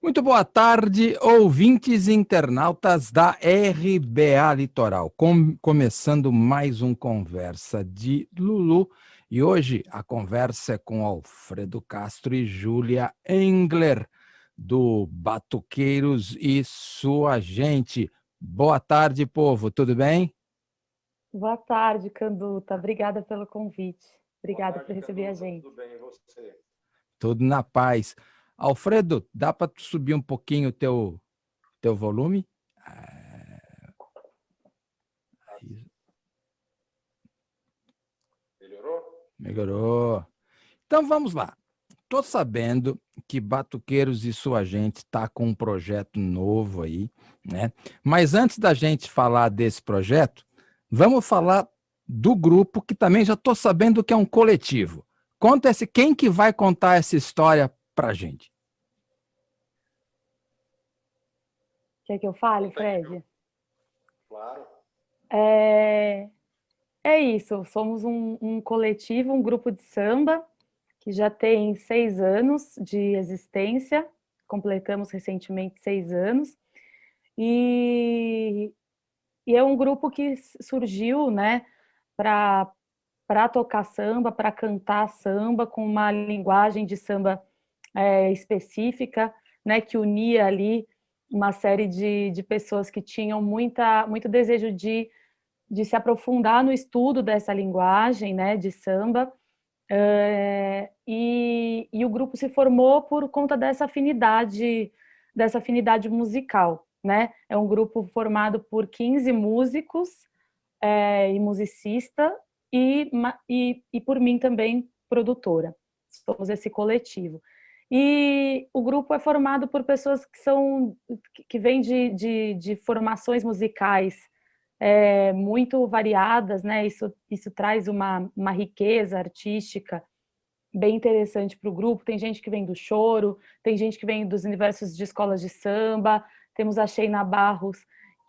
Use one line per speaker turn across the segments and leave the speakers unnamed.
Muito boa tarde, ouvintes e internautas da RBA Litoral. Começando mais um Conversa de Lulu. E hoje a conversa é com Alfredo Castro e Júlia Engler, do Batuqueiros e sua gente. Boa tarde, povo, tudo bem?
Boa tarde, Canduta. Obrigada pelo convite.
Boa
Obrigada por
tarde,
receber a
Canduta.
gente.
Tudo bem, e você?
Tudo na paz. Alfredo, dá para subir um pouquinho o teu volume?
Melhorou?
Melhorou. Então vamos lá. Estou sabendo que Batuqueiros e sua gente está com um projeto novo aí, né? Mas antes da gente falar desse projeto, vamos falar do grupo que também já estou sabendo que é um coletivo. Quem que vai contar essa história para a gente?
Quer que eu fale,
Conta aí,
Fred?
claro.
É, é isso. Somos um coletivo, um grupo de samba que já tem 6 anos de existência. Completamos recentemente 6 anos. E, e é um grupo que surgiu, né, para tocar samba, para cantar samba com uma linguagem de samba específica, né, que unia ali uma série de pessoas que tinham muito desejo de se aprofundar no estudo dessa linguagem, né, de samba, e o grupo se formou por conta dessa afinidade musical, né? É um grupo formado por 15 músicos e musicista e por mim também produtora. Somos esse coletivo. E o grupo é formado por pessoas que vêm de formações musicais muito variadas, né? Isso traz uma riqueza artística bem interessante para o grupo. Tem gente que vem do choro, tem gente que vem dos universos de escolas de samba, temos a Sheina Barros,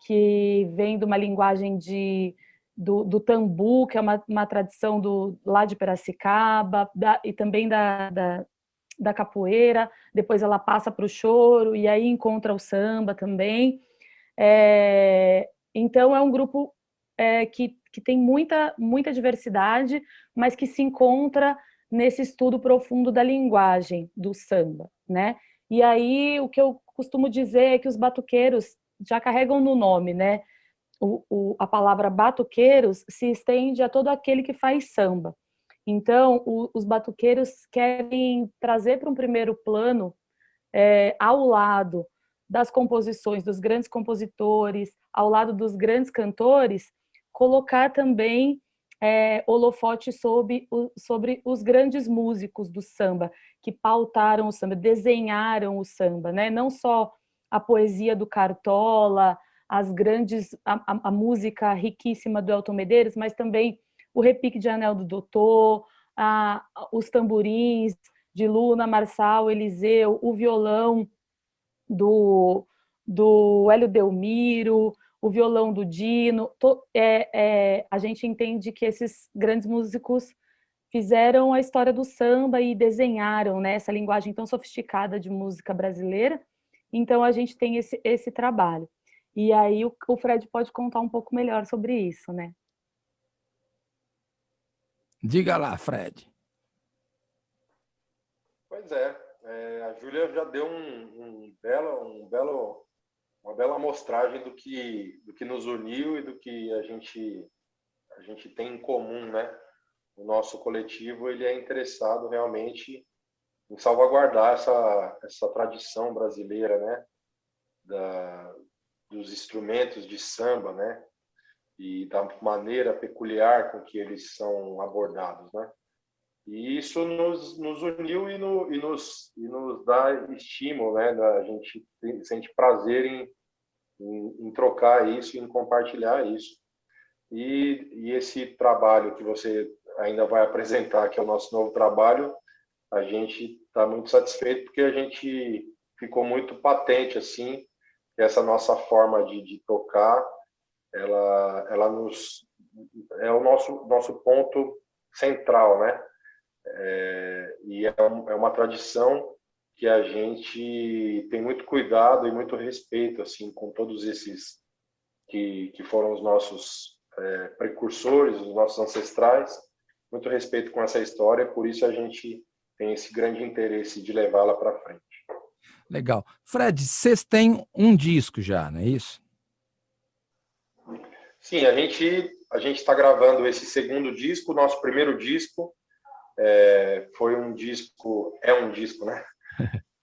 que vem de uma linguagem do tambu, que é uma tradição lá de Piracicaba, e também da capoeira, depois ela passa para o choro, e aí encontra o samba também. Então, é um grupo que tem muita diversidade, mas que se encontra nesse estudo profundo da linguagem do samba, né? E aí, o que eu costumo dizer é que os batuqueiros já carregam no nome, né? A palavra batuqueiros se estende a todo aquele que faz samba. Então, os batuqueiros querem trazer para um primeiro plano, ao lado das composições dos grandes compositores, ao lado dos grandes cantores, colocar também holofote sobre os grandes músicos do samba, que pautaram o samba, desenharam o samba, né? Não só a poesia do Cartola, a música riquíssima do Elton Medeiros, mas também o repique de anel do Doutor, os tamborins de Luna, Marçal, Eliseu, o violão do, do Hélio Delmiro, o violão do Dino. A gente entende que esses grandes músicos fizeram a história do samba e desenharam, né, essa linguagem tão sofisticada de música brasileira. Então, a gente tem esse trabalho. E aí o Fred pode contar um pouco melhor sobre isso, né?
Diga lá, Fred.
Pois é, a Júlia já deu uma bela amostragem do que nos uniu e do que a gente tem em comum, né? O nosso coletivo ele é interessado realmente em salvaguardar essa tradição brasileira, né? Dos instrumentos de samba, né? E da maneira peculiar com que eles são abordados, né? E isso nos uniu e nos dá estímulo, né? A gente sente prazer em trocar isso, em compartilhar isso. E esse trabalho que você ainda vai apresentar, que é o nosso novo trabalho, a gente está muito satisfeito porque a gente ficou muito patente assim, que essa nossa forma de tocar, ela é o nosso ponto central, né? E é uma tradição que a gente tem muito cuidado e muito respeito assim com todos esses que foram os nossos precursores, os nossos ancestrais, muito respeito com essa história, por isso a gente tem esse grande interesse de levá-la para frente.
Legal. Fred, vocês têm um disco já, não é isso?
Sim, a gente está gravando esse segundo disco. Nosso primeiro disco foi um disco, né?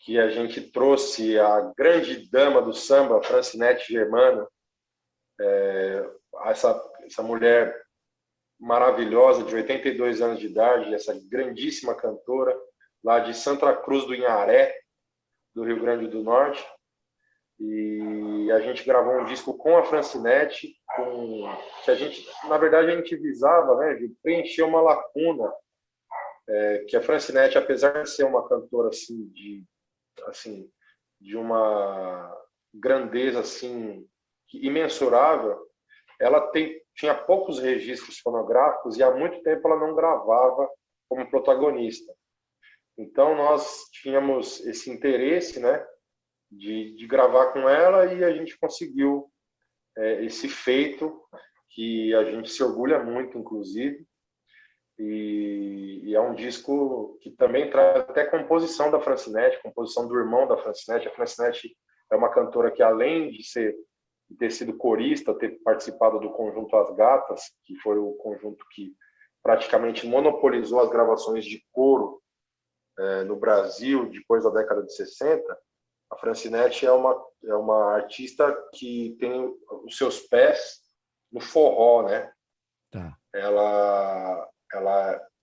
Que a gente trouxe a grande dama do samba, Francinete Germano, essa mulher maravilhosa, de 82 anos de idade, essa grandíssima cantora, lá de Santa Cruz do Inharé, do Rio Grande do Norte. E a gente gravou um disco com a Francinete, que a gente, na verdade, a gente visava, né, de preencher uma lacuna, que a Francinete, apesar de ser uma cantora assim, de uma grandeza assim imensurável, ela tinha poucos registros fonográficos e há muito tempo ela não gravava como protagonista. Então nós tínhamos esse interesse, né, de gravar com ela, e a gente conseguiu esse feito que a gente se orgulha muito, inclusive. E é um disco que também traz até composição da Francinete, composição do irmão da Francinete. A Francinete é uma cantora que, além de ter sido corista, ter participado do conjunto As Gatas, que foi o conjunto que praticamente monopolizou as gravações de coro no Brasil depois da década de 60, a Francinete é uma artista que tem os seus pés no forró, né?
Tá.
Ela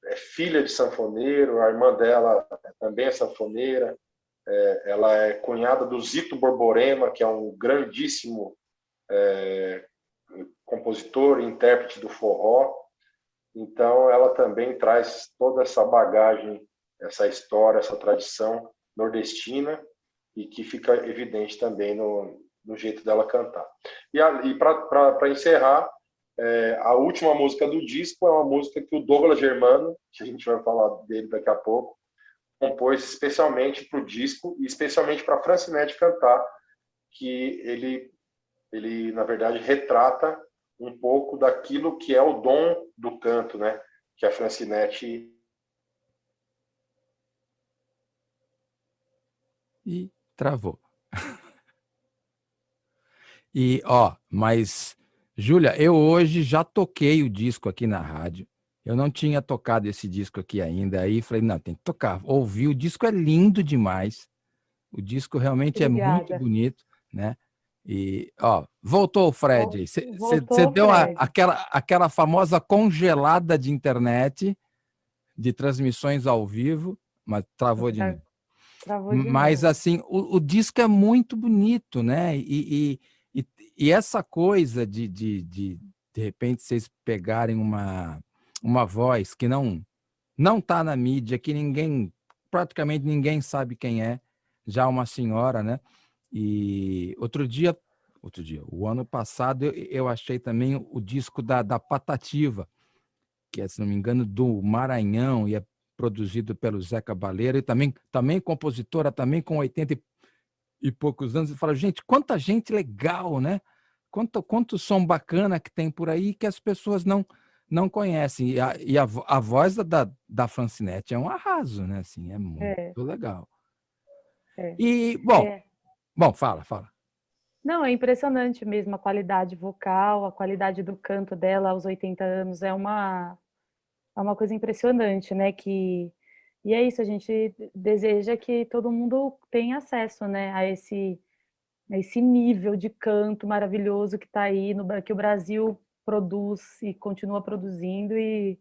é filha de sanfoneiro, a irmã dela também é sanfoneira, ela é cunhada do Zito Borborema, que é um grandíssimo compositor e intérprete do forró. Então, ela também traz toda essa bagagem, essa história, essa tradição nordestina, e que fica evidente também no jeito dela cantar. E para encerrar, a última música do disco é uma música que o Douglas Germano, que a gente vai falar dele daqui a pouco, compôs especialmente para o disco e especialmente para a Francinete cantar, que ele, na verdade, retrata um pouco daquilo que é o dom do canto, né? Que a Francinete...
E travou. Mas, Júlia, eu hoje já toquei o disco aqui na rádio. Eu não tinha tocado esse disco aqui ainda. Aí falei, não, tem que tocar. Ouvi, o disco é lindo demais. O disco realmente é muito
Obrigada.
bonito, né? E, voltou o Fred aí. Você
Voltou,
deu
Fred.
aquela famosa congelada de internet, de transmissões ao vivo, mas travou de novo.
Travou de
Mas,
novo.
assim, o disco é muito bonito, né? E essa coisa de repente, vocês pegarem uma voz que não está na mídia, que praticamente ninguém sabe quem é, já uma senhora, né? E o ano passado, eu achei também o disco da Patativa, que é, se não me engano, do Maranhão, e é produzido pelo Zé Cabaleiro, e também compositora, também com 80 e poucos anos. E fala, gente, quanta gente legal, né? Quanto som bacana que tem por aí que as pessoas não conhecem. E a voz da Francinete é um arraso, né? Assim, é muito legal. E, bom, fala.
Não, é impressionante mesmo a qualidade vocal, a qualidade do canto dela aos 80 anos. É uma coisa impressionante, né? E é isso, a gente deseja que todo mundo tenha acesso, né, a esse nível de canto maravilhoso que está aí, que o Brasil produz e continua produzindo, e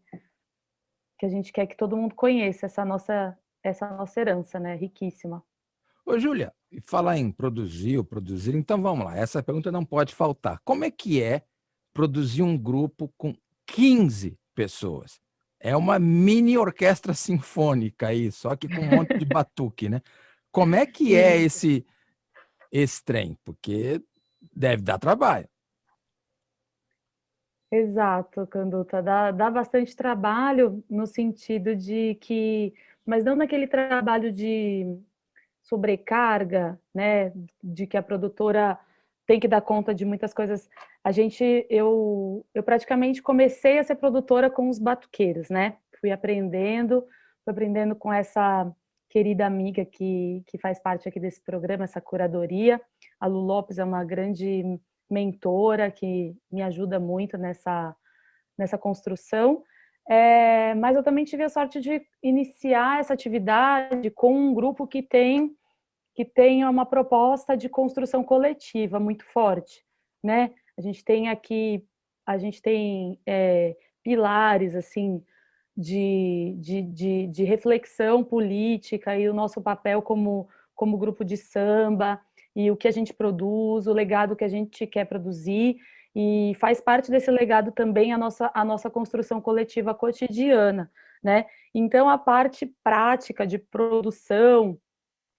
que a gente quer que todo mundo conheça essa nossa herança, né, riquíssima.
Ô, Júlia, e falar em produzir, então vamos lá, essa pergunta não pode faltar. Como é que é produzir um grupo com 15 pessoas? É uma mini orquestra sinfônica aí, só que com um monte de batuque, né? Como é que é esse trem? Porque deve dar trabalho.
Exato, Canduta. Dá bastante trabalho no sentido de que... Mas não naquele trabalho sobrecarga, né, de que a produtora tem que dar conta de muitas coisas. Eu praticamente comecei a ser produtora com os batuqueiros, né? Fui aprendendo com essa querida amiga que faz parte aqui desse programa, essa curadoria. A Lu Lopes é uma grande mentora que me ajuda muito nessa construção. Mas eu também tive a sorte de iniciar essa atividade com um grupo que tem uma proposta de construção coletiva muito forte, né? A gente tem pilares assim de reflexão política e o nosso papel como grupo de samba e o que a gente produz, o legado que a gente quer produzir, e faz parte desse legado também a nossa construção coletiva cotidiana, né? Então, a parte prática de produção,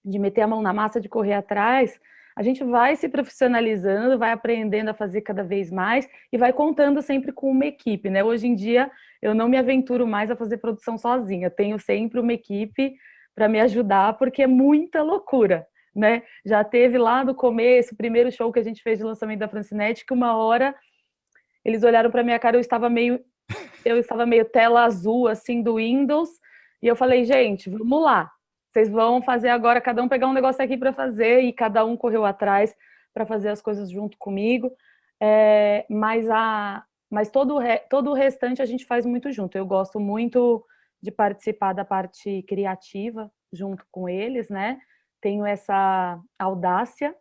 de meter a mão na massa, de correr atrás, a gente vai se profissionalizando, vai aprendendo a fazer cada vez mais e vai contando sempre com uma equipe, né? Hoje em dia, eu não me aventuro mais a fazer produção sozinha, tenho sempre uma equipe para me ajudar, porque é muita loucura, né? Já teve lá no começo, o primeiro show que a gente fez de lançamento da Francinete, que uma hora eles olharam para minha cara, eu estava meio tela azul, assim, do Windows, e eu falei, gente, vamos lá, vocês vão fazer agora, cada um pegar um negócio aqui para fazer, e cada um correu atrás para fazer as coisas junto comigo, mas todo o restante a gente faz muito junto. Eu gosto muito de participar da parte criativa junto com eles, né? Tenho essa audácia,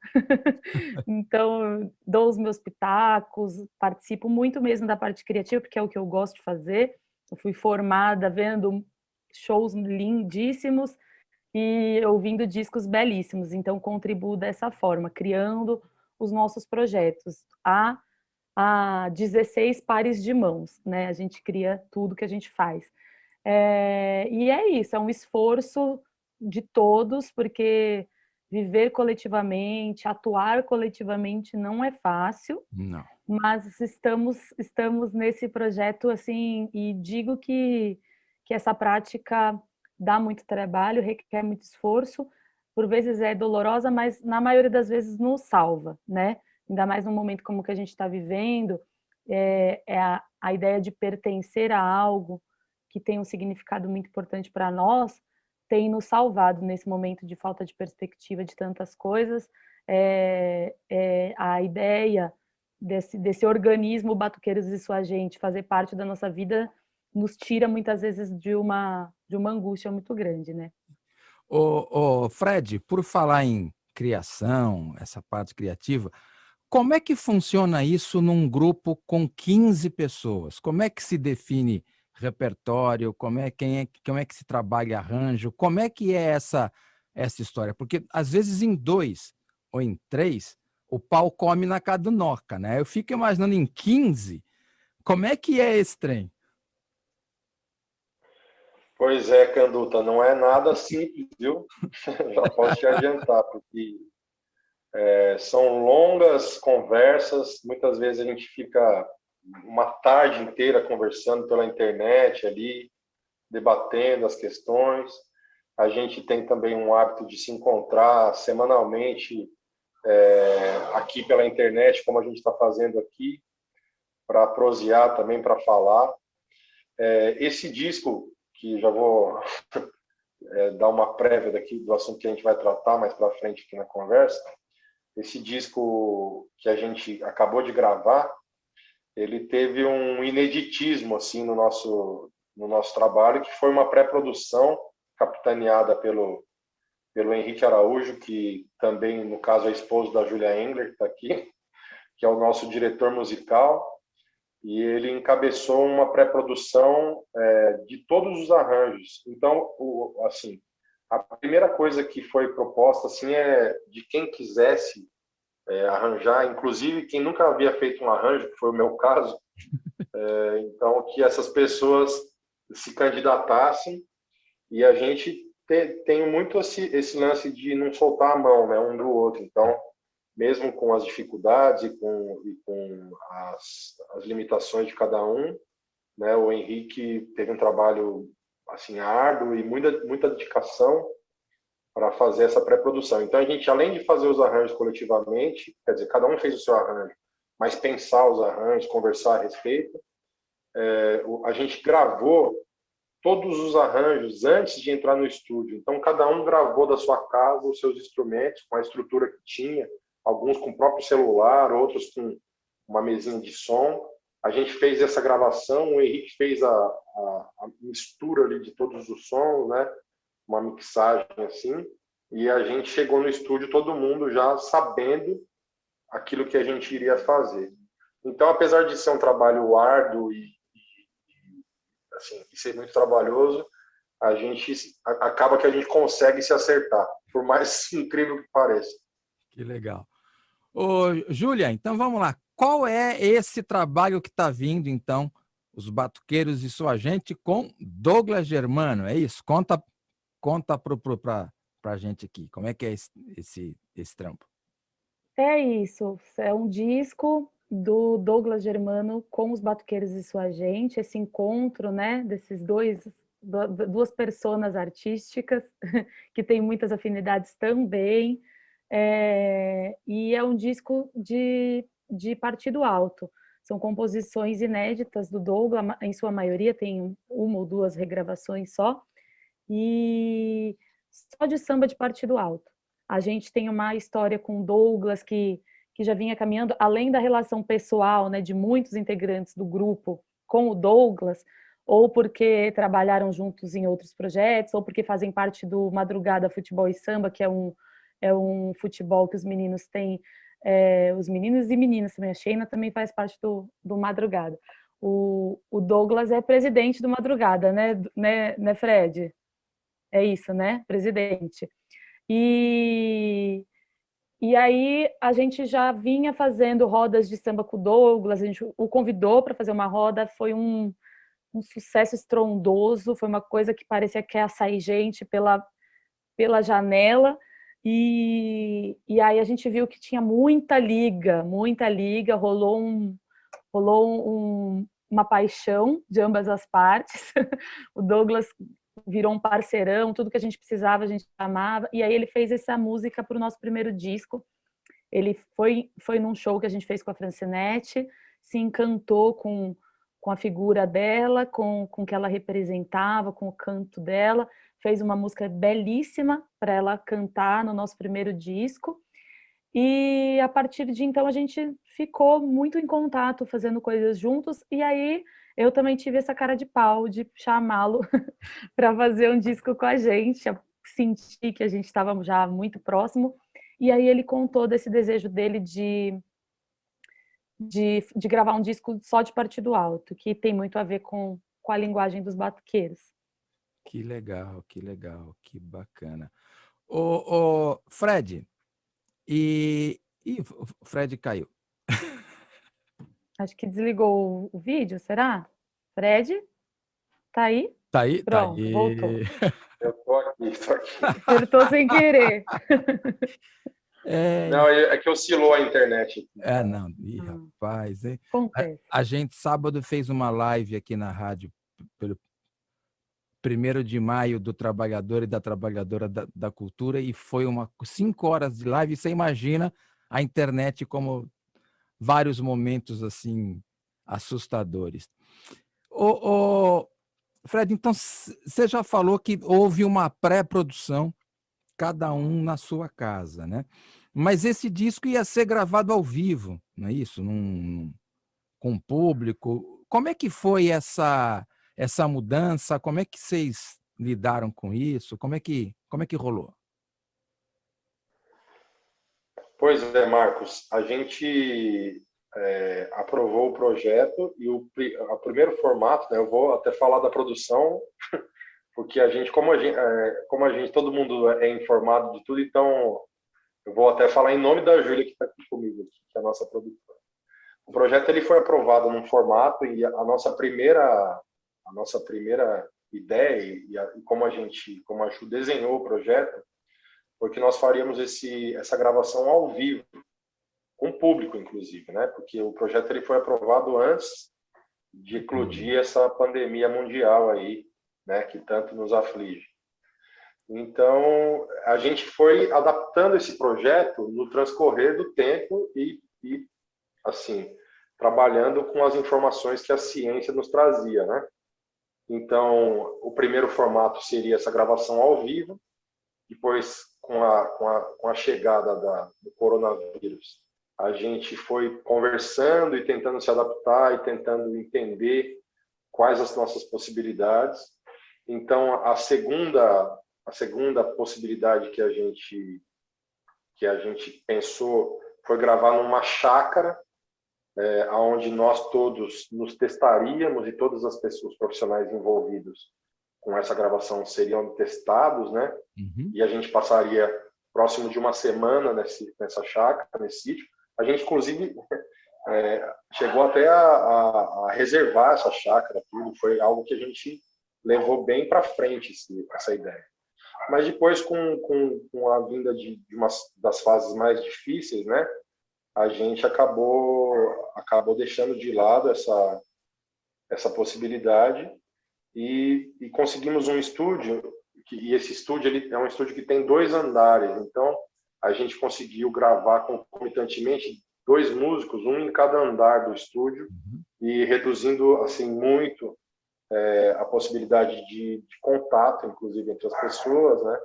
então dou os meus pitacos, participo muito mesmo da parte criativa, porque é o que eu gosto de fazer. Eu fui formada vendo shows lindíssimos e ouvindo discos belíssimos, então contribuo dessa forma, criando os nossos projetos. Há 16 pares de mãos, né? A gente cria tudo que a gente faz. E é isso, é um esforço de todos, porque viver coletivamente, atuar coletivamente não é fácil,
Não.
mas estamos nesse projeto, assim, e digo que essa prática dá muito trabalho, requer muito esforço, por vezes é dolorosa, mas na maioria das vezes nos salva, né? Ainda mais num momento como o que a gente está vivendo, a ideia de pertencer a algo que tem um significado muito importante para nós, tem nos salvado nesse momento de falta de perspectiva de tantas coisas. A ideia desse organismo Batuqueiros e Sua Gente fazer parte da nossa vida nos tira muitas vezes de uma angústia muito grande, né?
Fred, por falar em criação, essa parte criativa, como é que funciona isso num grupo com 15 pessoas? Como é que se define repertório? Como é que se trabalha arranjo? Como é que é essa história? Porque, às vezes, em 2 ou em 3, o pau come na cadunoca, né? Eu fico imaginando em 15, como é que é esse trem?
Pois é, Canduta, não é nada simples, viu? Já posso te adiantar, porque são longas conversas, muitas vezes a gente fica uma tarde inteira conversando pela internet ali, debatendo as questões. A gente tem também um hábito de se encontrar semanalmente aqui pela internet, como a gente está fazendo aqui, para prosear também, para falar. Esse disco, que já vou dar uma prévia daqui do assunto que a gente vai tratar mais para frente aqui na conversa, esse disco que a gente acabou de gravar, ele teve um ineditismo assim no nosso trabalho, que foi uma pré-produção capitaneada pelo Henrique Araújo, que também, no caso, é esposo da Julia Engler, que está aqui, que é o nosso diretor musical, e ele encabeçou uma pré-produção de todos os arranjos. Então, assim, a primeira coisa que foi proposta assim, é de quem quisesse arranjar, inclusive quem nunca havia feito um arranjo, que foi o meu caso, então que essas pessoas se candidatassem, e a gente tem muito esse lance de não soltar a mão, né, um do outro. Então, mesmo com as dificuldades e com as limitações de cada um, né, o Henrique teve um trabalho assim árduo e muita dedicação, para fazer essa pré-produção. Então, a gente, além de fazer os arranjos coletivamente, quer dizer, cada um fez o seu arranjo, mas pensar os arranjos, conversar a respeito, a gente gravou todos os arranjos antes de entrar no estúdio. Então, cada um gravou da sua casa os seus instrumentos, com a estrutura que tinha, alguns com o próprio celular, outros com uma mesinha de som. A gente fez essa gravação, o Henrique fez a mistura ali de todos os sons, né? Uma mixagem assim, e a gente chegou no estúdio todo mundo já sabendo aquilo que a gente iria fazer. Então, apesar de ser um trabalho árduo assim, e ser muito trabalhoso, a gente acaba que a gente consegue se acertar, por mais incrível que pareça.
Que legal. Ô, Júlia, então vamos lá. Qual é esse trabalho que está vindo, então, Os Batuqueiros e Sua Gente, com Douglas Germano? É isso? Conta para a gente aqui. Como é que é esse trampo?
É isso. É um disco do Douglas Germano com Os Batuqueiros e Sua Gente, esse encontro, né, desses duas personas artísticas que têm muitas afinidades também. E é um disco de partido alto. São composições inéditas do Douglas, em sua maioria tem uma ou duas regravações só, e só de samba de partido alto. A gente tem uma história com o Douglas que já vinha caminhando, além da relação pessoal, né, de muitos integrantes do grupo com o Douglas, ou porque trabalharam juntos em outros projetos, ou porque fazem parte do Madrugada Futebol e Samba, que é um futebol que os meninos têm, os meninos e meninas também. A Sheina também faz parte do Madrugada. O Douglas é presidente do Madrugada, né, Fred? É isso, né? Presidente. E aí a gente já vinha fazendo rodas de samba com o Douglas, a gente o convidou para fazer uma roda, foi um sucesso estrondoso, foi uma coisa que parecia que ia sair gente pela janela, e aí a gente viu que tinha muita liga, rolou uma paixão de ambas as partes. O Douglas virou um parceirão, tudo que a gente precisava, a gente amava, e aí ele fez essa música para o nosso primeiro disco. Ele foi num show que a gente fez com a Francinete, se encantou com a figura dela, com o que ela representava, com o canto dela, fez uma música belíssima para ela cantar no nosso primeiro disco, e a partir de então a gente ficou muito em contato, fazendo coisas juntos, e aí eu também tive essa cara de pau de chamá-lo para fazer um disco com a gente, senti que a gente estava já muito próximo, e aí ele contou desse desejo dele de gravar um disco só de partido alto, que tem muito a ver com a linguagem dos batuqueiros.
Que legal, que bacana. Ô, Fred, e o Fred caiu.
Acho que desligou o vídeo, será? Fred? Tá aí?
Tá aí?
Pronto,
Tá aí.
voltou.
Eu tô aqui.
Apertou sem querer.
Não, é que oscilou a internet.
Não. Ih, rapaz, hein?
Acontece.
A gente sábado fez uma live aqui na rádio pelo 1º de maio do trabalhador e da trabalhadora da cultura, e foi 5 horas de live. Você imagina a internet como vários momentos assim assustadores. Fred, então você já falou que houve uma pré-produção, cada um na sua casa, né? Mas esse disco ia ser gravado ao vivo, não é isso? Com o público. Como é que foi essa mudança? Como é que vocês lidaram com isso? Como é que rolou?
Pois é, Marcos, a gente aprovou o projeto e o primeiro formato, né, eu vou até falar da produção, porque como a gente, todo mundo é informado de tudo, então eu vou até falar em nome da Júlia, que está aqui comigo, que é a nossa produtora. O projeto ele foi aprovado num formato, e a nossa primeira ideia e como a Ju desenhou o projeto, foi que nós faríamos essa gravação ao vivo, com o público, inclusive, né? Porque o projeto ele foi aprovado antes de eclodir essa pandemia mundial aí, né? Que tanto nos aflige. Então, a gente foi adaptando esse projeto no transcorrer do tempo e assim, trabalhando com as informações que a ciência nos trazia, né? Então, o primeiro formato seria essa gravação ao vivo, depois, com a chegada do coronavírus, a gente foi conversando e tentando se adaptar e tentando entender quais as nossas possibilidades. Então, a segunda possibilidade que a gente pensou foi gravar numa chácara, onde nós todos nos testaríamos e todas as pessoas profissionais envolvidos com essa gravação seriam testados, né?
Uhum.
E a gente passaria próximo de uma semana nessa chácara, nesse sítio. A gente, inclusive, chegou até a reservar essa chácara, tudo. Foi algo que a gente levou bem para frente, essa ideia. Mas depois, com a vinda de das fases mais difíceis, né, a gente acabou deixando de lado essa possibilidade e conseguimos um estúdio, e esse estúdio é um estúdio que tem 2 andares, então a gente conseguiu gravar concomitantemente 2 músicos, um em cada andar do estúdio, e reduzindo assim muito a possibilidade de contato, inclusive, entre as pessoas, né?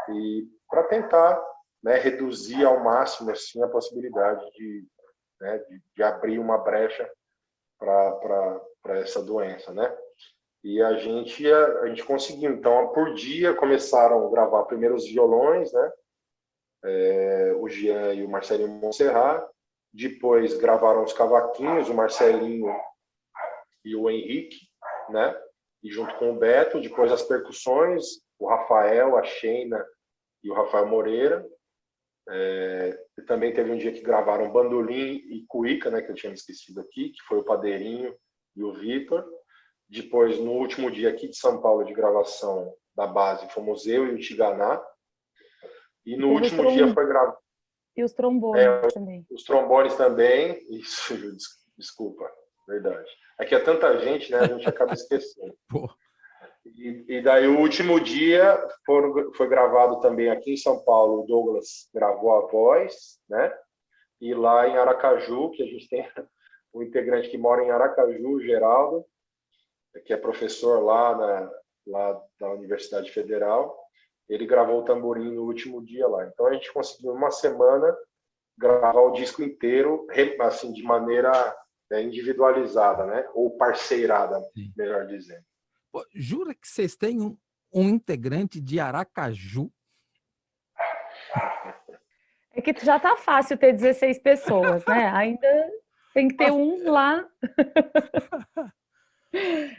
E para tentar, né, reduzir ao máximo assim, a possibilidade de abrir uma brecha para essa doença, né? E a gente conseguiu. Então, por dia, começaram a gravar primeiro os violões, né? O Jean e o Marcelinho Montserrat. Depois gravaram os cavaquinhos, o Marcelinho e o Henrique, né? E junto com o Beto. Depois as percussões, o Rafael, a Sheina e o Rafael Moreira. Também teve um dia que gravaram bandolim e cuíca, né? Que eu tinha me esquecido aqui, que foi o Padeirinho e o Vitor. Depois, no último dia aqui de São Paulo de gravação da base, fomos eu e o Tiganá. E no último dia foi gravado.
E os trombones também.
Os trombones também. Isso, Ju, desculpa, verdade. Aqui é tanta gente, né? A gente acaba esquecendo. E daí, o último dia foi gravado também aqui em São Paulo. O Douglas gravou a voz, né? E lá em Aracaju, que a gente tem um integrante que mora em Aracaju, o Geraldo, que é professor lá da Universidade Federal, ele gravou o tamborim no último dia lá. Então, a gente conseguiu, em uma semana, gravar o disco inteiro, assim, de maneira individualizada, né? Ou parceirada, melhor dizendo.
Pô, jura que vocês têm um integrante de Aracaju?
É que já tá fácil ter 16 pessoas, né? Ainda tem que ter um lá.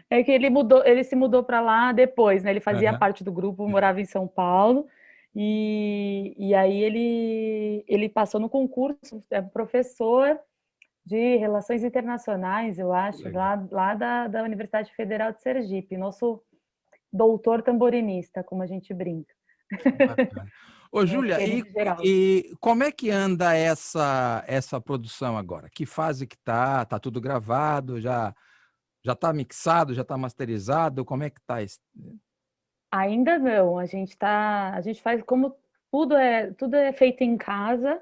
É que ele se mudou para lá depois, né? Ele fazia parte do grupo, morava em São Paulo, e aí ele passou no concurso, é professor de Relações Internacionais, eu acho, lá da Universidade Federal de Sergipe, nosso doutor tamborinista, como a gente brinca.
Bacana. Ô, Júlia, e como é que anda essa produção agora? Que fase que tá? Tá tudo gravado? Já está mixado? Já está masterizado? Como é que está isso?
Ainda não. A gente faz como tudo é feito em casa.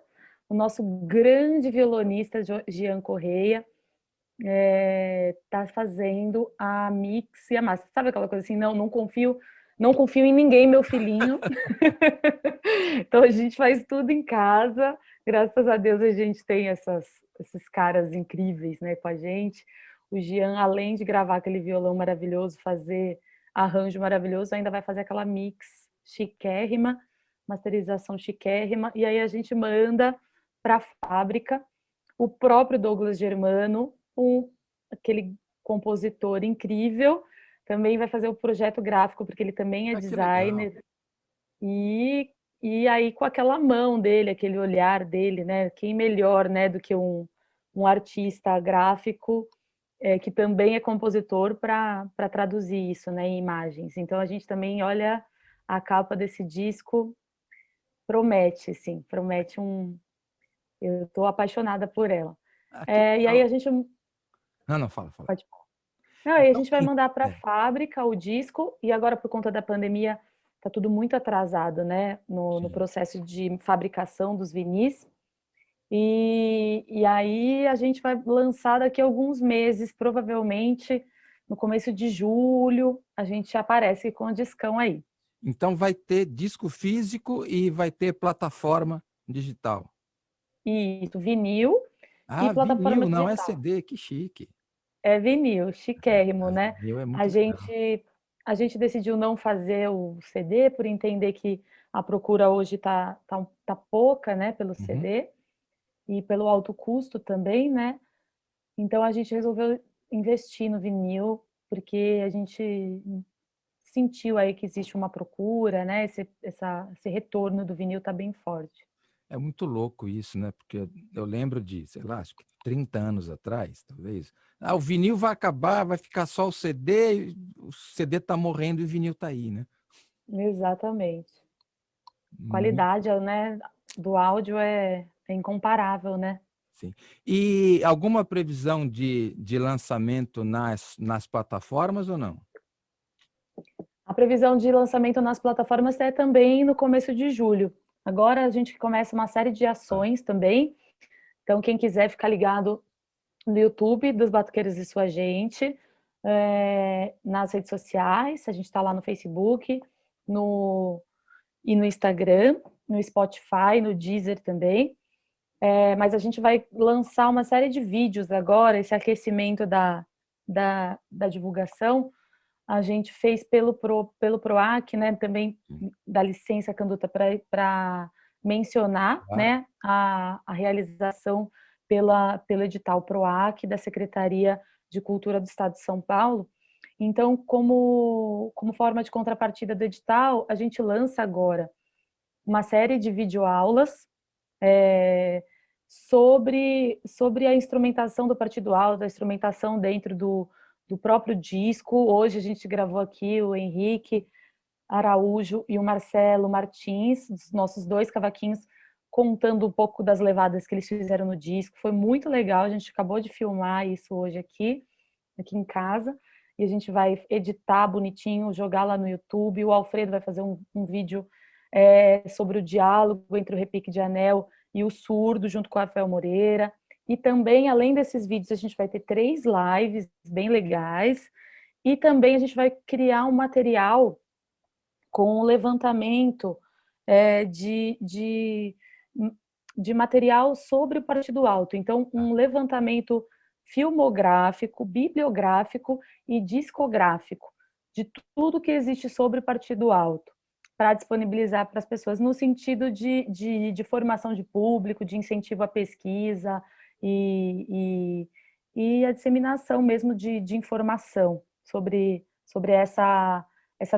O nosso grande violonista Jean Correia está fazendo a mix e a master. Sabe aquela coisa assim? Não confio em ninguém, meu filhinho. Então a gente faz tudo em casa. Graças a Deus a gente tem esses caras incríveis, né, com a gente. O Jean, além de gravar aquele violão maravilhoso, fazer arranjo maravilhoso, ainda vai fazer aquela mix chiquérrima, masterização chiquérrima, e aí a gente manda para a fábrica. O próprio Douglas Germano, aquele compositor incrível, também vai fazer o projeto gráfico, porque ele também é designer. E aí, com aquela mão dele, aquele olhar dele, né? Quem melhor, né, do que um artista gráfico que também é compositor para traduzir isso, né, em imagens. Então, a gente também olha a capa desse disco, promete, sim, promete Eu estou apaixonada por ela. E aí a gente...
Não, fala.
Pode falar. Não, aí a gente vai mandar para a fábrica o disco, e agora, por conta da pandemia, tá tudo muito atrasado, né, no processo de fabricação dos vinis. E aí a gente vai lançar daqui a alguns meses, provavelmente no começo de julho, a gente aparece com o discão aí.
Então vai ter disco físico e vai ter plataforma digital.
Isso, vinil e plataforma
Vinil, não é
digital.
CD, que chique.
É vinil, chiquérrimo, né?
Vinil é
A
muito legal.
a gente decidiu não fazer o CD por entender que a procura hoje tá pouca, né, pelo
Uhum.
CD e pelo alto custo também, né? Então a gente resolveu investir no vinil porque a gente sentiu aí que existe uma procura, né? Esse retorno do vinil tá bem forte.
É muito louco isso, né? Porque eu lembro de, sei lá, acho que 30 anos atrás, talvez. O vinil vai acabar, vai ficar só o CD tá morrendo e o vinil tá aí, né?
Exatamente.
Muito,
Qualidade, né, do áudio é incomparável, né?
sim. E alguma previsão de lançamento nas plataformas ou não?
A previsão de lançamento nas plataformas é também no começo de julho. Agora a gente começa uma série de
Ah,
ações também. Então, quem quiser ficar ligado no YouTube dos Batuqueiros e Sua Gente, nas redes sociais, a gente está lá no Facebook, e no Instagram, no Spotify, no Deezer também. Mas a gente vai lançar uma série de vídeos agora, esse aquecimento da divulgação, a gente fez pelo PROAC, né, também
sim,
da licença Canduta para mencionar,
claro.
né, a realização pelo edital PROAC da Secretaria de Cultura do Estado de São Paulo. Então, como forma de contrapartida do edital, a gente lança agora uma série de videoaulas sobre a instrumentação do Partido Alto, a instrumentação dentro do próprio disco. Hoje a gente gravou aqui o Henrique Araújo e o Marcelo Martins, os nossos dois cavaquinhos, contando um pouco das levadas que eles fizeram no disco. Foi muito legal, a gente acabou de filmar isso hoje aqui em casa, e a gente vai editar bonitinho, jogar lá no YouTube. O Alfredo vai fazer um vídeo sobre o diálogo entre o Repique de Anel e o Surdo, junto com o Rafael Moreira. E também, além desses vídeos, a gente vai ter 3 lives bem legais, e também a gente vai criar um material com o levantamento de material sobre o Partido Alto. Então, um levantamento filmográfico, bibliográfico e discográfico de tudo que existe sobre o Partido Alto, para disponibilizar para as pessoas, no sentido de formação de público, de incentivo à pesquisa e a disseminação mesmo de informação sobre essa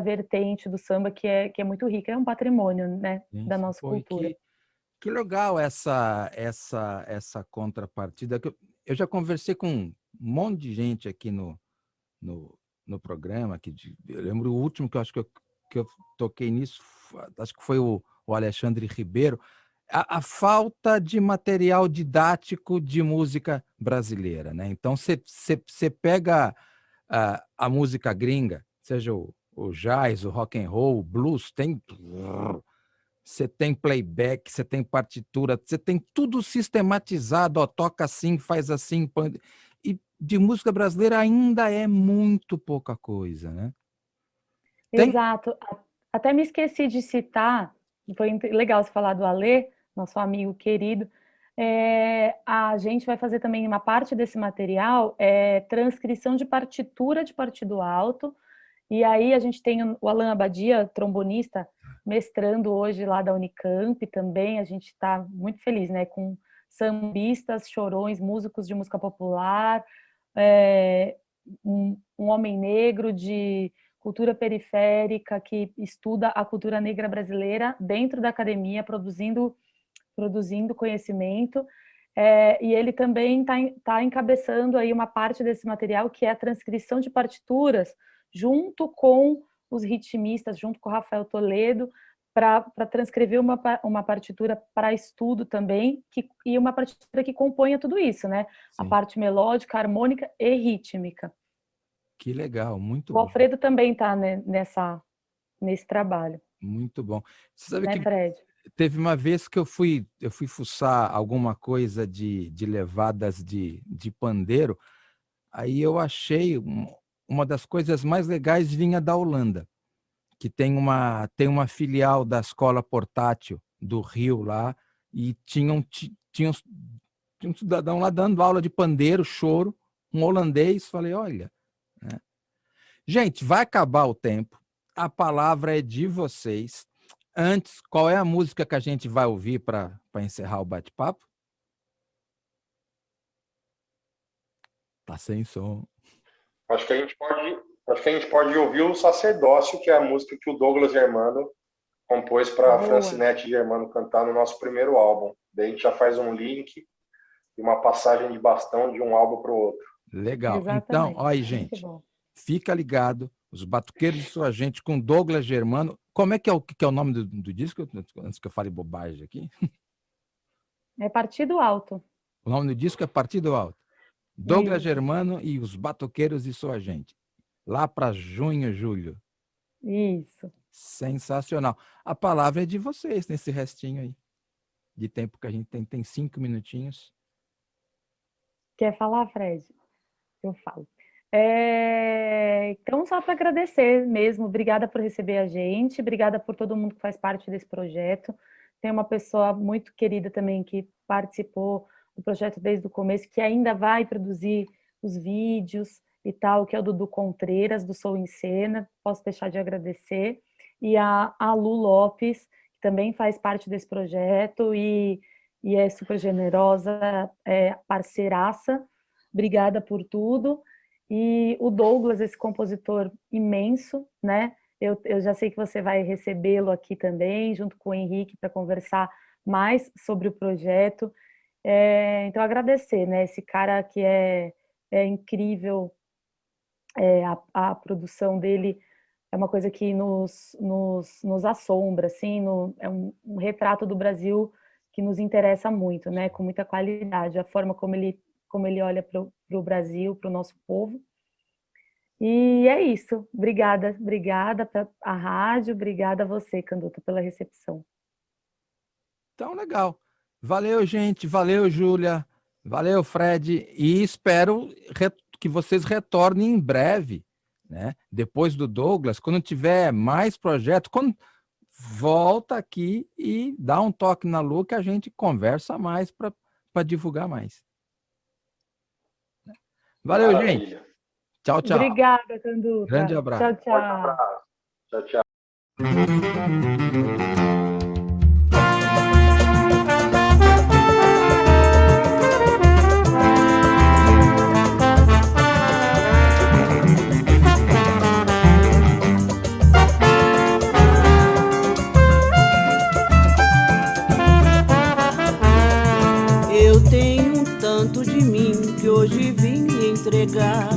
vertente do samba que é muito rica, é um patrimônio, né,
Sim,
da
sim.
nossa
Pô, e
cultura.
que legal essa contrapartida. Eu já conversei com um monte de gente aqui no, no programa. Eu lembro o último que eu acho que eu toquei nisso, acho que foi o Alexandre Ribeiro. A falta de material didático de música brasileira, né? Então, você pega a música gringa, seja o jazz, o rock and roll, o blues, você tem playback, você tem partitura, você tem tudo sistematizado, ó, toca assim, faz assim, e de música brasileira ainda é muito pouca coisa, né? Tem,
Exato. Até me esqueci de citar, foi legal você falar do Alê, nosso amigo querido. A gente vai fazer também uma parte desse material, transcrição de partitura de Partido Alto, e aí a gente tem o Alan Abadia, trombonista, mestrando hoje lá da Unicamp também. A gente está muito feliz, né? Com sambistas, chorões, músicos de música popular, um homem negro de cultura periférica que estuda a cultura negra brasileira dentro da academia, produzindo conhecimento. E ele também está encabeçando aí uma parte desse material, que é a transcrição de partituras, junto com os ritmistas, junto com o Rafael Toledo, para transcrever uma partitura para estudo também, e uma partitura que componha tudo isso, né? A
sim,
parte melódica, harmônica e rítmica.
que legal, muito
O
bom.
Alfredo também está, né, nesse trabalho.
Muito bom. Você sabe
né,
que
Fred?
teve uma vez que eu fui fuçar alguma coisa de levadas de pandeiro, aí eu achei uma das coisas mais legais vinha da Holanda, que tem uma filial da Escola Portátil do Rio lá, e tinha um cidadão lá dando aula de pandeiro, choro, um holandês. Falei, olha, né? Gente, vai acabar o tempo, a palavra é de vocês. Antes, qual é a música que a gente vai ouvir para encerrar o bate-papo? Tá sem som.
Acho que a gente pode ouvir o Sacerdócio, que é a música que o Douglas Germano compôs para a Francinete Germano cantar no nosso primeiro álbum. Daí a gente já faz um link e uma passagem de bastão de um álbum para o outro.
Legal.
Exatamente.
Então, olha aí, gente, fica ligado, Os Batuqueiros de Sua Gente, com Douglas Germano. Como é que é o nome do disco, antes que eu fale bobagem aqui?
É Partido Alto.
O nome do disco é Partido Alto. Douglas Germano e Os Batuqueiros de Sua Gente. Lá para junho, julho.
Isso.
Sensacional. A palavra é de vocês nesse restinho aí de tempo que a gente tem 5 minutinhos.
Quer falar, Fred? Eu falo. Então, só para agradecer mesmo. Obrigada por receber a gente. Obrigada por todo mundo que faz parte desse projeto. Tem uma pessoa muito querida também que participou do projeto desde o começo, que ainda vai produzir os vídeos e tal, que é o Dudu Contreiras, do Sou em Cena. Posso deixar de agradecer. E a Lu Lopes, que também faz parte desse projeto e é super generosa, parceiraça. Obrigada por tudo. E o Douglas, esse compositor imenso, né? Eu já sei que você vai recebê-lo aqui também, junto com o Henrique, para conversar mais sobre o projeto. Então, agradecer, né? Esse cara que é incrível, a produção dele é uma coisa que nos assombra, assim, é um retrato do Brasil que nos interessa muito, né? Com muita qualidade, a forma como ele olha para o Brasil, para o nosso povo. E é isso. Obrigada para a rádio, obrigada a você, Canduta, pela recepção.
Então, legal. Valeu, gente. Valeu, Júlia. Valeu, Fred. E espero que vocês retornem em breve, né? Depois do Douglas, quando tiver mais projetos, volta aqui e dá um toque na Lu, que a gente conversa mais para divulgar mais. Valeu,
Maravilha.
gente. Tchau, tchau.
Obrigada, Canduta.
Grande abraço.
Tchau, tchau.
Forte abraço. Tchau, tchau.
Eu tenho um tanto de mim que hoje vim lhe entregar.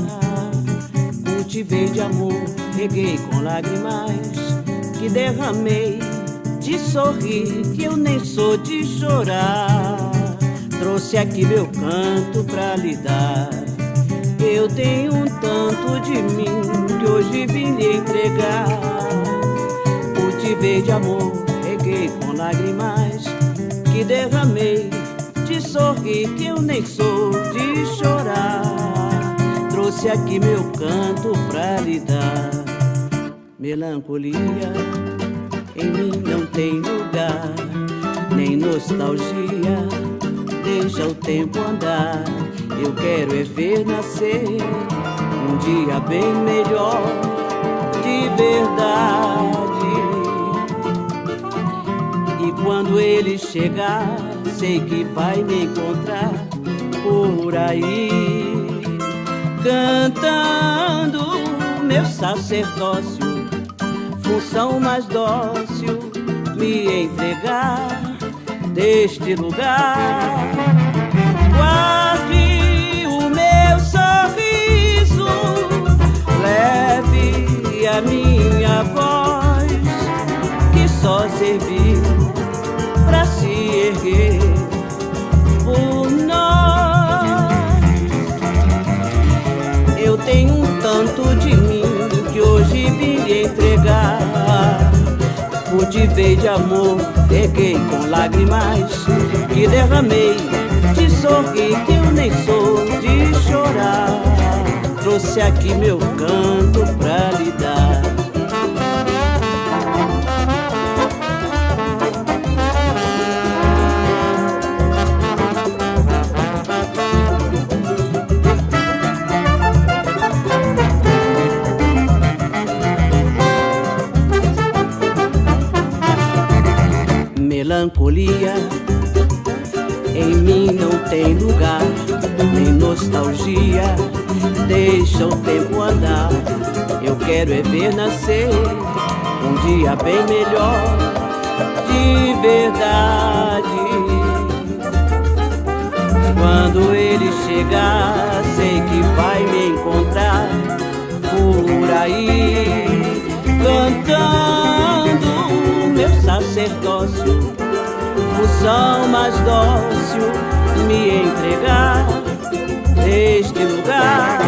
Cultivei de amor, reguei com lágrimas que derramei, de sorrir que eu nem sou de chorar. Trouxe aqui meu canto pra lhe dar. Eu tenho um tanto de mim que hoje vim lhe entregar. Cultivei de amor, reguei com lágrimas que derramei, de sorrir que eu nem sou de chorar. Trouxe aqui meu canto pra lhe dar. Melancolia em mim não tem lugar, nem nostalgia, deixa o tempo andar. Eu quero é ver nascer um dia bem melhor, de verdade. E quando ele chegar, sei que vai me encontrar por aí, cantando meu sacerdócio, função mais dócil, me entregar deste lugar. Guarde o meu sorriso, leve a minha voz, que só serviu pra se erguer por nós. Eu tenho um tanto de mim que hoje vim lhe entregar. Cultivei de amor, reguei com lágrimas que derramei, de sorrir que eu nem sou de chorar. Trouxe aqui meu canto pra lhe dar. Melancolia em mim não tem lugar, nem nostalgia, deixa o tempo andar. Eu quero é ver nascer um dia bem melhor, de verdade. Quando ele chegar, sei que vai me encontrar por aí, cantando meu sacerdócio, função mais dócil, me entregar neste lugar.